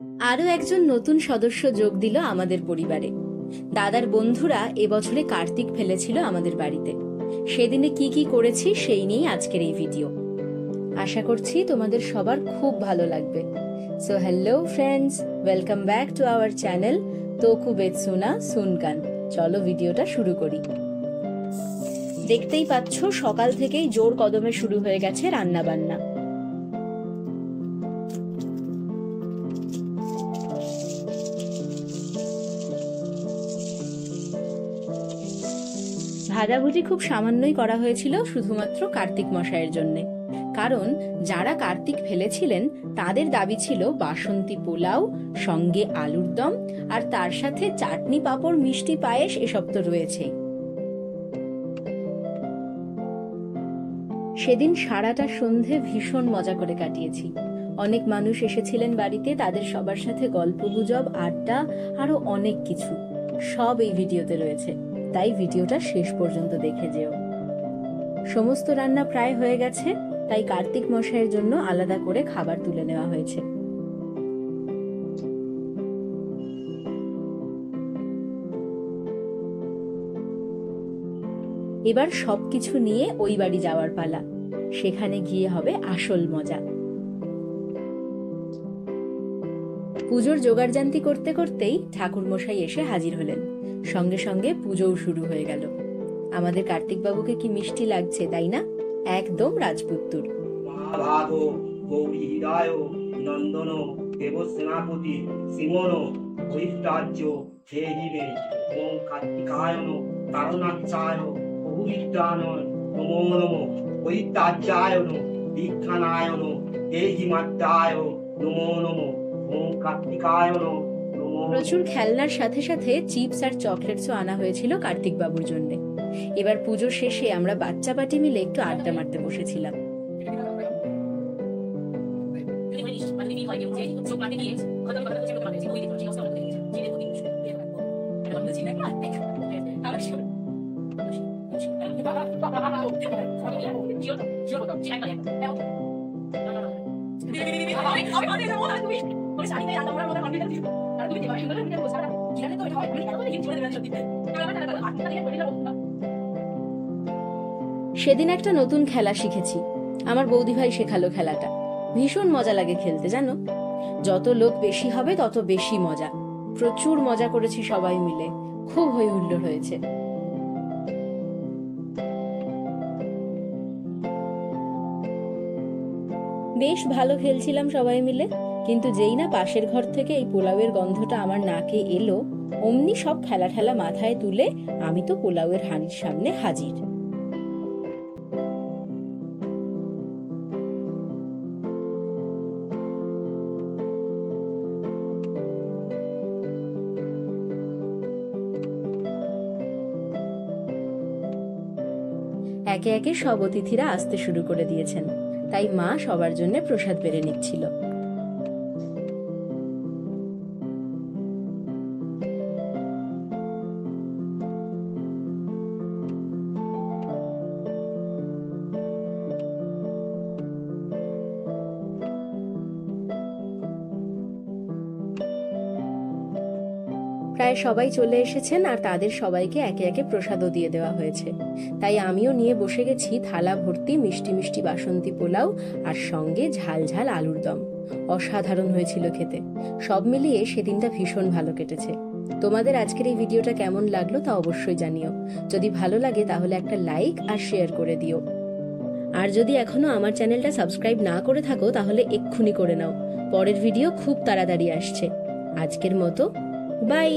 আরো একজন নতুন সদস্য যোগ দিল আমাদের পরিবারে। দাদার বন্ধুরা এবছরে কার্তিক ফেলেছিল আমাদের বাড়িতে। সেদিনে কি কি করেছি সেই নিয়েই আজকের এই ভিডিও। আশা করছি তোমাদের সবার খুব ভালো লাগবে। So hello friends, welcome back to our channel তোকু বেতসুনা সুনকান। চলো ভিডিওটা শুরু করি। দেখতেই পাচ্ছ সকাল থেকেই জোর কদমে শুরু হয়ে গেছে রান্না বান্না। ভাজাভুজি খুব সামান্যই করা হয়েছিল, শুধুমাত্র কার্তিক মশাইয়ের জন্য। কারণ যারা কার্তিক ফেলেছিলেন তাদের দাবি ছিল বাসন্তী পোলাও, সঙ্গে আলুর দম, আর তার সাথে চাটনি, পাঁপড়, মিষ্টি, পায়েস এসব তো রয়েছেই। সেদিন সারাটা সন্ধে ভীষণ মজা করে কাটিয়েছি। অনেক মানুষ এসেছিলেন বাড়িতে, তাদের সবার সাথে গল্পগুজব, আড্ডা, আরো অনেক কিছু। সব এই ভিডিওতে রয়েছে, তাই ভিডিওটা শেষ পর্যন্ত দেখে যেও। সমস্ত রান্না প্রায় হয়ে গেছে, তাই কার্তিক মশাইয়ের জন্য আলাদা করে খাবার তুলে নেওয়া হয়েছে। এবার সবকিছু নিয়ে ওই বাড়ি যাওয়ার পালা। সেখানে গিয়ে হবে আসল মজা। পুজোর জোগাড়জান্তি করতে করতেই ঠাকুর মশাই এসে হাজির হলেন। সঙ্গে সঙ্গে পুজোও শুরু হয়ে গেল। আমাদের কার্তিক বাবুকে কি মিষ্টি লাগছে, তাই না? একদম রাজপুত্তুর। নন্দন দেবসেনাপতি সিমন বৈষ্টার্য দেহিবে ওম কার্তিকায়ন কারণাচ্ছায় বহুবিদ্যানয় নমো নমো বৈষ্টার্যায়ন দীক্ষানায়ন দেহিমাত্রায় নমো নমো ওম কার্তিকায়ন। প্রচুর খেলনার সাথে সাথে চিপস আর চকলেটসও আনা হয়েছিল কার্তিক বাবুর জন্য। এবার পুজো শেষে আমরা বাচ্চা পাটি মিলে একটু আড্ডা মারতে বসেছিলাম। সেদিন একটা নতুন খেলা শিখেছি। আমার বৌদি ভাই শেখালো খেলাটা। ভীষণ মজা লাগে খেলতে, জানো। যত লোক বেশি হবে তত বেশি মজা। প্রচুর মজা করেছি সবাই মিলে, খুব হই হুল্লোড় হয়েছে। বেশ ভালো খেলছিলাম সবাই মিলে, কিন্তু যেই না পাশের ঘর থেকে এই পোলাওয়ের গন্ধটা আমার নাকে এলো, অমনি সব খেলা ঠেলা মাথায় তুলে আমি তো পোলাওয়ের হাঁড়ির সামনে হাজির। একে একে সব অতিথিরা আসতে শুরু করে দিয়েছেন, তাই মা সবার জন্য প্রসাদ বেড়ে নিচ্ছিল। প্রায় সবাই চলে এসেছেন, আর তাদের সবাইকে একে একে প্রসাদও দিয়ে দেওয়া হয়েছে। তাই আমিও নিয়ে বসে গেছি থালা ভর্তি মিষ্টি মিষ্টি বাসন্তী পোলাও, আর সঙ্গে ঝাল ঝাল আলুর দম। অসাধারণ হয়েছিল খেতে। সব মিলিয়ে সেদিনটা ভীষণ ভালো কেটেছে। তোমাদের আজকের এই ভিডিওটা কেমন লাগলো তা অবশ্যই জানিও। যদি ভালো লাগে তাহলে একটা লাইক আর শেয়ার করে দিও। আর যদি এখনো আমার চ্যানেলটা সাবস্ক্রাইব না করে থাকো তাহলে এক্ষুনি করে নাও। পরের ভিডিও খুব তাড়াতাড়ি আসছে। আজকের মতো বাই।